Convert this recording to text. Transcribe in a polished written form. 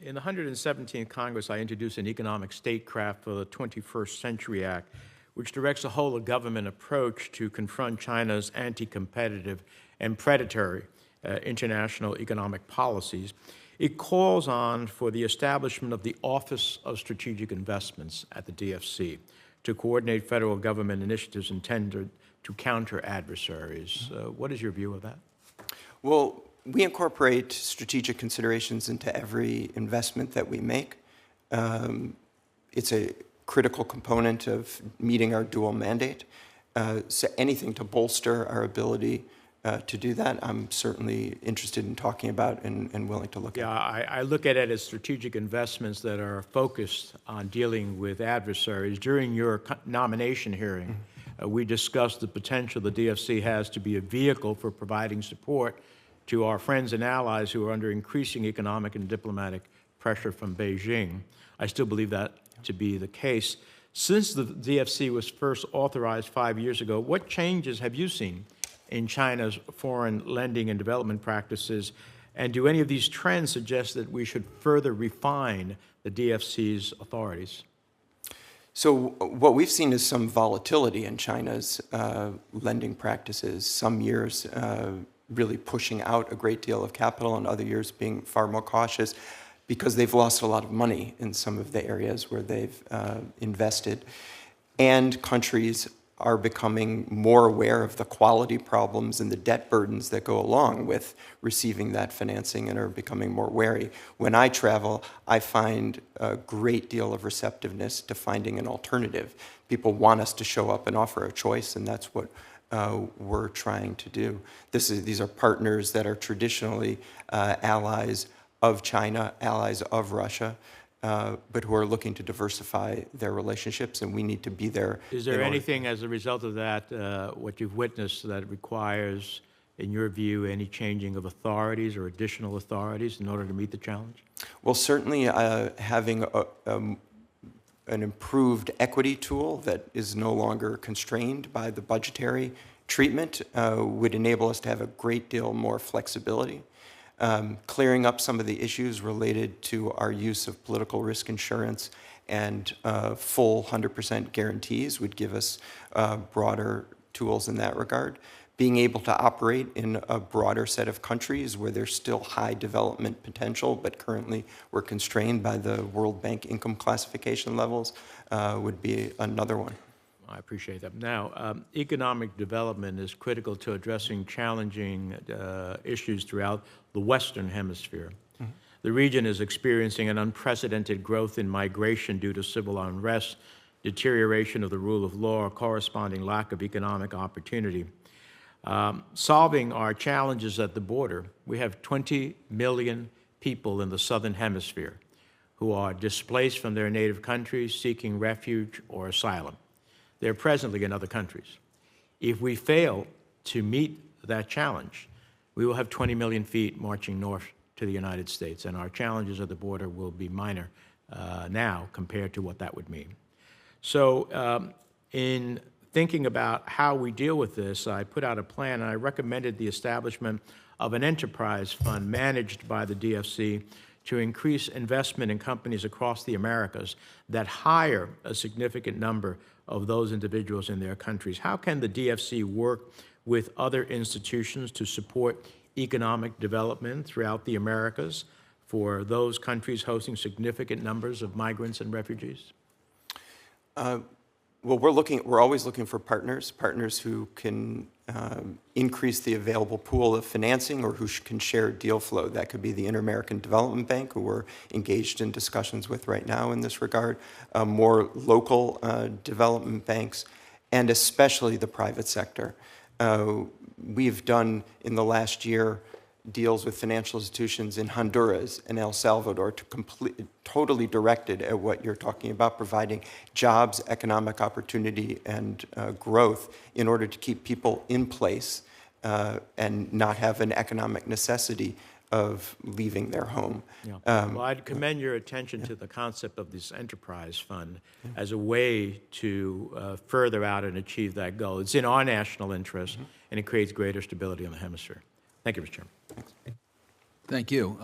In the 117th Congress, I introduced an economic statecraft for the 21st Century Act, which directs a whole-of-government approach to confront China's anti-competitive and predatory international economic policies. It calls on for the establishment of the Office of Strategic Investments at the DFC to coordinate federal government initiatives intended to counter adversaries. What is your view of that? Well, we incorporate strategic considerations into every investment that we make. It's a critical component of meeting our dual mandate. So anything to bolster our ability to do that, I'm certainly interested in talking about and willing to look at. Yeah, I look at it as strategic investments that are focused on dealing with adversaries. During your nomination hearing, we discussed the potential the DFC has to be a vehicle for providing support to our friends and allies who are under increasing economic and diplomatic pressure from Beijing. I still believe that to be the case. Since the DFC was first authorized 5 years ago, what changes have you seen in China's foreign lending and development practices? And do any of these trends suggest that we should further refine the DFC's authorities? So what we've seen is some volatility in China's lending practices. Some years really pushing out a great deal of capital, and other years being far more cautious because they've lost a lot of money in some of the areas where they've invested. And countries are becoming more aware of the quality problems and the debt burdens that go along with receiving that financing and are becoming more wary. When I travel, I find a great deal of receptiveness to finding an alternative. People want us to show up and offer a choice, and that's what we're trying to do. These are partners that are traditionally allies of China, allies of Russia, but who are looking to diversify their relationships, and we need to be there. Is there anything as a result of that, what you've witnessed, that requires, in your view, any changing of authorities or additional authorities in order to meet the challenge? Well, certainly having an improved equity tool that is no longer constrained by the budgetary treatment would enable us to have a great deal more flexibility. Clearing up some of the issues related to our use of political risk insurance and full 100% guarantees would give us broader tools in that regard. Being able to operate in a broader set of countries where there's still high development potential, but currently we're constrained by the World Bank income classification levels would be another one. I appreciate that. Now, economic development is critical to addressing challenging issues throughout the Western Hemisphere. Mm-hmm. The region is experiencing an unprecedented growth in migration due to civil unrest, deterioration of the rule of law, a corresponding lack of economic opportunity. Solving our challenges at the border, we have 20 million people in the Southern Hemisphere who are displaced from their native countries, seeking refuge or asylum. They're presently in other countries. If we fail to meet that challenge, we will have 20 million feet marching north to the United States, and our challenges at the border will be minor now compared to what that would mean. So in thinking about how we deal with this, I put out a plan, and I recommended the establishment of an enterprise fund managed by the DFC to increase investment in companies across the Americas that hire a significant number of those individuals in their countries. How can the DFC work with other institutions to support economic development throughout the Americas for those countries hosting significant numbers of migrants and refugees? Well, we're always looking for partners who can increase the available pool of financing or who can share deal flow. That could be the Inter-American Development Bank, who we're engaged in discussions with right now in this regard, more local development banks, and especially the private sector. We've done, in the last year, deals with financial institutions in Honduras and El Salvador totally directed at what you're talking about, providing jobs, economic opportunity, and growth in order to keep people in place and not have an economic necessity of leaving their home. Yeah. Well, I'd commend your attention to the concept of this enterprise fund as a way to further out and achieve that goal. It's in our national interest, and it creates greater stability in the hemisphere. Thank you, Mr. Chairman. Thanks. Thank you.